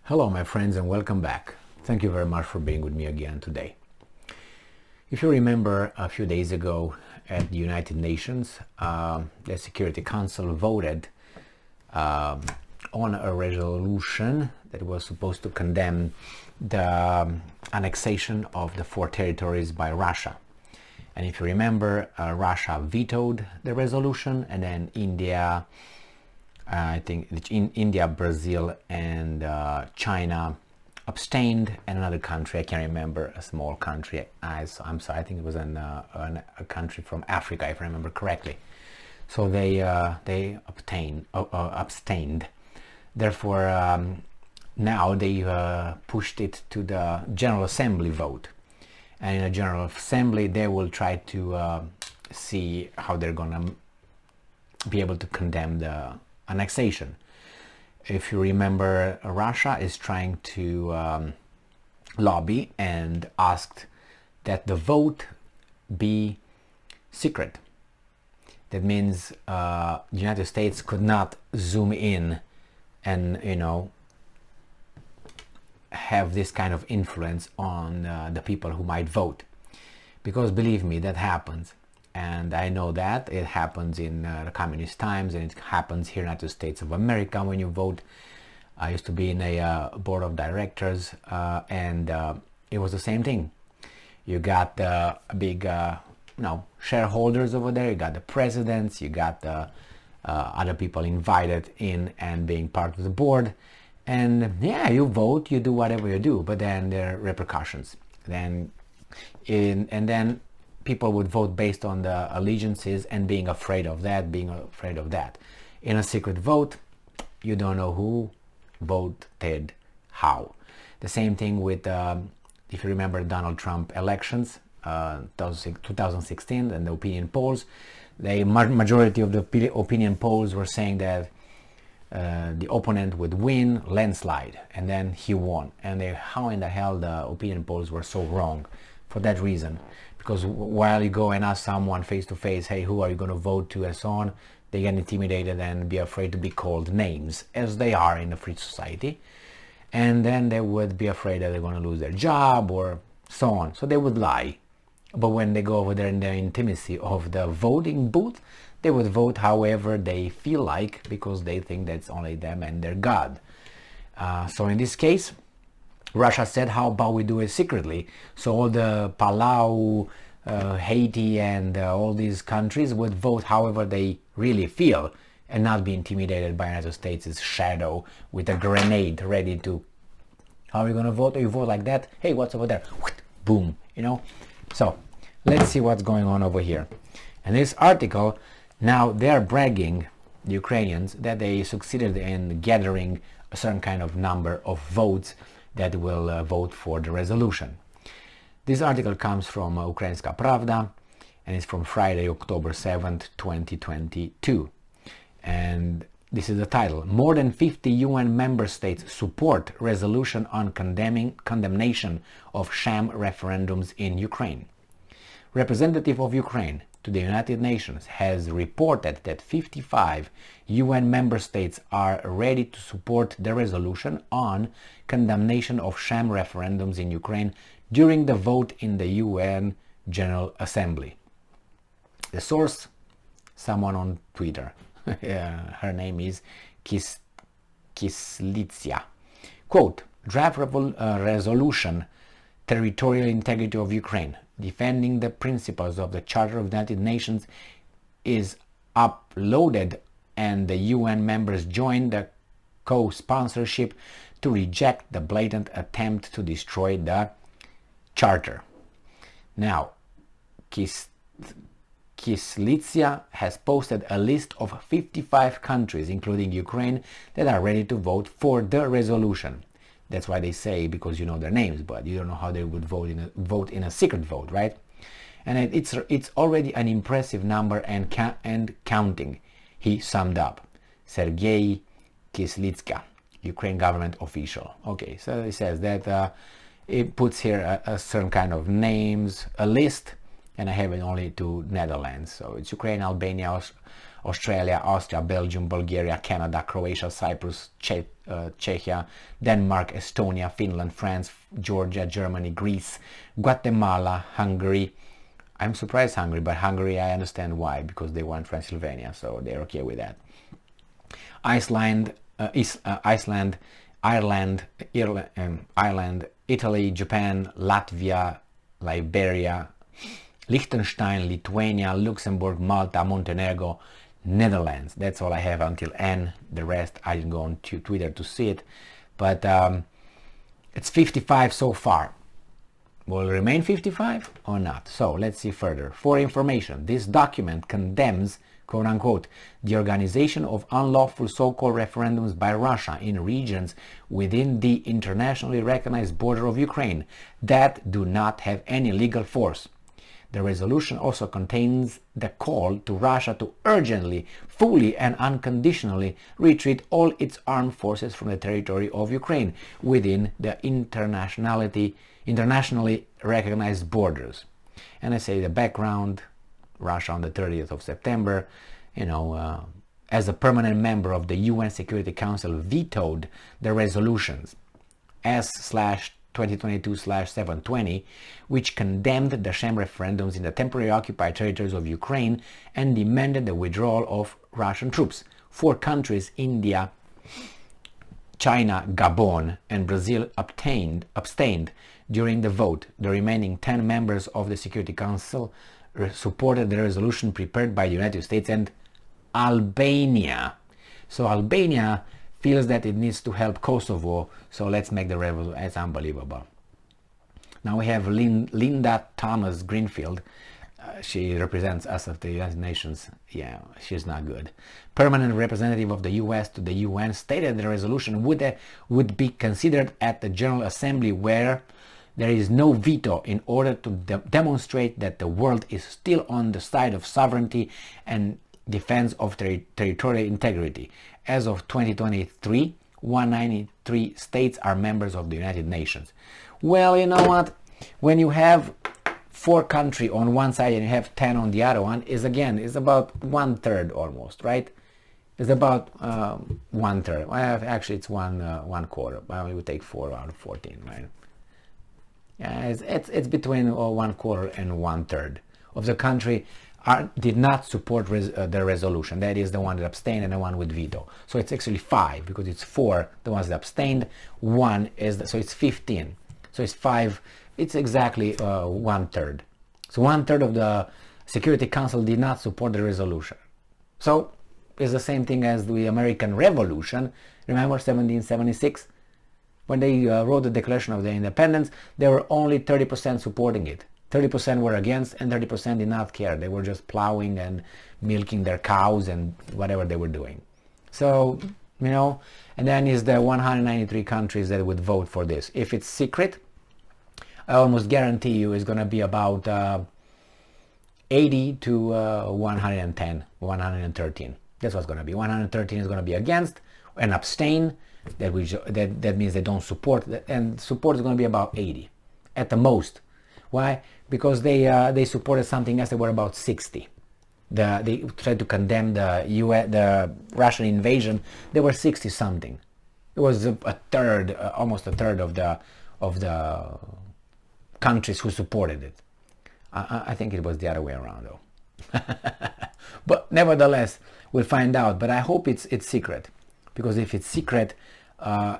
Hello my friends and welcome back. Thank you very much for being with me again today. If you remember a few days ago at the United Nations, the Security Council voted on a resolution that was supposed to condemn the annexation of the 4 territories by Russia. And if you remember, Russia vetoed the resolution, and then India, I think India, Brazil, and China abstained, and another country, I can't remember, a small country, I'm sorry, I think it was a country from Africa, if I remember correctly. So they abstained. Therefore, now they pushed it to the General Assembly vote. And in the General Assembly, they will try to see how they're gonna be able to condemn the annexation. If you remember, Russia is trying to lobby and asked that the vote be secret. That means the United States could not zoom in and, have this kind of influence on the people who might vote. Because believe me, that happens. And I know that it happens in the communist times, and it happens here in the United States of America when you vote. I used to be in a board of directors, and it was the same thing. You got the big shareholders over there, you got the presidents, you got the other people invited in and being part of the board. And yeah, you vote, you do whatever you do, but then there are repercussions. And then people would vote based on the allegiances and being afraid of that. In a secret vote, you don't know who voted how. The same thing with, if you remember, Donald Trump elections, 2016, and the opinion polls. The majority of the opinion polls were saying that the opponent would win landslide, and then he won. And how in the hell the opinion polls were so wrong? For that reason. Because while you go and ask someone face to face, hey, who are you going to vote to, and so on, they get intimidated and be afraid to be called names, as they are in a free society. And then they would be afraid that they're going to lose their job or so on. So they would lie. But when they go over there in the intimacy of the voting booth, they would vote however they feel like, because they think that's only them and their God. So in this case, Russia said, how about we do it secretly? So all the Palau, Haiti, and all these countries would vote however they really feel and not be intimidated by the United States' shadow with a grenade ready to, how are you going to vote? You vote like that? Hey, what's over there? Boom, So let's see what's going on over here. And this article, now they're bragging, the Ukrainians, that they succeeded in gathering a certain kind of number of votes that will vote for the resolution. This article comes from Ukrainska Pravda, and it's from Friday, October 7th, 2022. And this is the title. More than 50 UN member states support resolution on condemnation of sham referendums in Ukraine. Representative of Ukraine to the United Nations has reported that 55 UN member states are ready to support the resolution on condemnation of sham referendums in Ukraine during the vote in the UN General Assembly. The source, someone on Twitter. Her name is Kislitsia. Quote, draft resolution, territorial integrity of Ukraine, defending the principles of the Charter of the United Nations, is uploaded, and the UN members joined the co-sponsorship to reject the blatant attempt to destroy the Charter. Now, Kislitsia has posted a list of 55 countries, including Ukraine, that are ready to vote for the resolution. That's why they say, because you know their names, but you don't know how they would vote in a secret vote, right? And it's already an impressive number and counting, he summed up. Sergei Kislitska, Ukraine government official. Okay, so it says that it puts here a certain kind of names, a list and I have it only to Netherlands. So it's Ukraine, Albania, Australia, Austria, Belgium, Bulgaria, Canada, Croatia, Cyprus, Czechia, Denmark, Estonia, Finland, France, Georgia, Germany, Greece, Guatemala, Hungary. I'm surprised Hungary, but Hungary I understand why, because they want Transylvania, so they're okay with that. Iceland, Ireland, Italy, Japan, Latvia, Liberia, Liechtenstein, Lithuania, Luxembourg, Malta, Montenegro, Netherlands. That's all I have until N. The rest I didn't go on to Twitter to see it, but it's 55 so far. Will it remain 55 or not? So let's see further. For information, this document condemns, quote unquote, the organization of unlawful so-called referendums by Russia in regions within the internationally recognized border of Ukraine that do not have any legal force. The resolution also contains the call to Russia to urgently, fully and unconditionally retreat all its armed forces from the territory of Ukraine within the internationally recognized borders. And I say the background, Russia on the 30th of September, as a permanent member of the UN Security Council, vetoed the resolutions S/2022/720, which condemned the sham referendums in the temporary occupied territories of Ukraine and demanded the withdrawal of Russian troops. 4 countries, India, China, Gabon, and Brazil, abstained during the vote. The remaining 10 members of the Security Council supported the resolution prepared by the United States and Albania. So Albania feels that it needs to help Kosovo, so let's make the revolution. It's unbelievable. Now we have Linda Thomas Greenfield. She represents us at the United Nations. Yeah, she's not good. Permanent representative of the US to the UN, stated the resolution would be considered at the General Assembly, where there is no veto, in order to demonstrate that the world is still on the side of sovereignty and defense of territorial integrity. As of 2023, 193 states are members of the United Nations. Well, you know what? When you have 4 countries on one side and you have 10 on the other one, is about 1/3 almost, right? It's about 1/3. Well, actually, it's 1/4. Well, we would take 4 out of 14, right? Yeah, it's between 1/4 and 1/3 of the country did not support the resolution. That is the one that abstained and the one with veto. So it's actually 5, because it's 4 the ones that abstained, 1 is so it's 15. So it's 5. It's exactly 1/3. So 1/3 of the Security Council did not support the resolution. So it's the same thing as the American Revolution. Remember 1776? When they wrote the Declaration of the Independence, there were only 30% supporting it. 30% were against and 30% did not care. They were just plowing and milking their cows and whatever they were doing. So, and then is the 193 countries that would vote for this. If it's secret, I almost guarantee you it's going to be about 80 to 110, 113. That's what's going to be. 113 is going to be against and abstain. That means they don't support, and support is going to be about 80 at the most. Why? Because they supported something else. They were about 60. They tried to condemn the Russian invasion. They were 60 something. It was a third, almost a third of the countries who supported it. I think it was the other way around though. But nevertheless, we'll find out. But I hope it's secret, because if it's secret,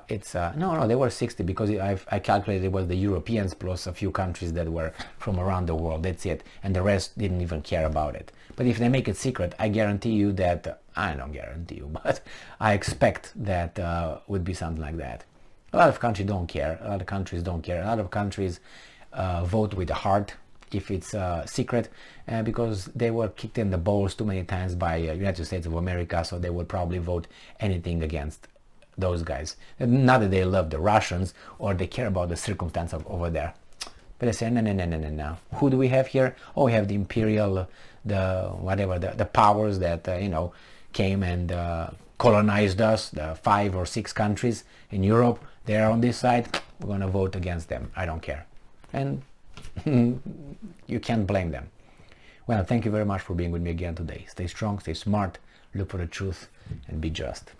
it's no, they were 60, because I calculated it was the Europeans plus a few countries that were from around the world. That's it, and the rest didn't even care about it. But if they make it secret, I guarantee you that I don't guarantee you, but I expect that would be something like that. A lot of countries don't care. A lot of countries don't care. A lot of countries vote with the heart if it's secret, because they were kicked in the balls too many times by United States of America, so they will probably vote anything against those guys. Not that they love the Russians or they care about the circumstance over there, but they say no. Who do we have here? Oh, we have the imperial, the powers that came and colonized us. The 5 or 6 countries in Europe, they're on this side. We're gonna vote against them. I don't care, and you can't blame them. Well, thank you very much for being with me again today. Stay strong, stay smart, look for the truth, and be just.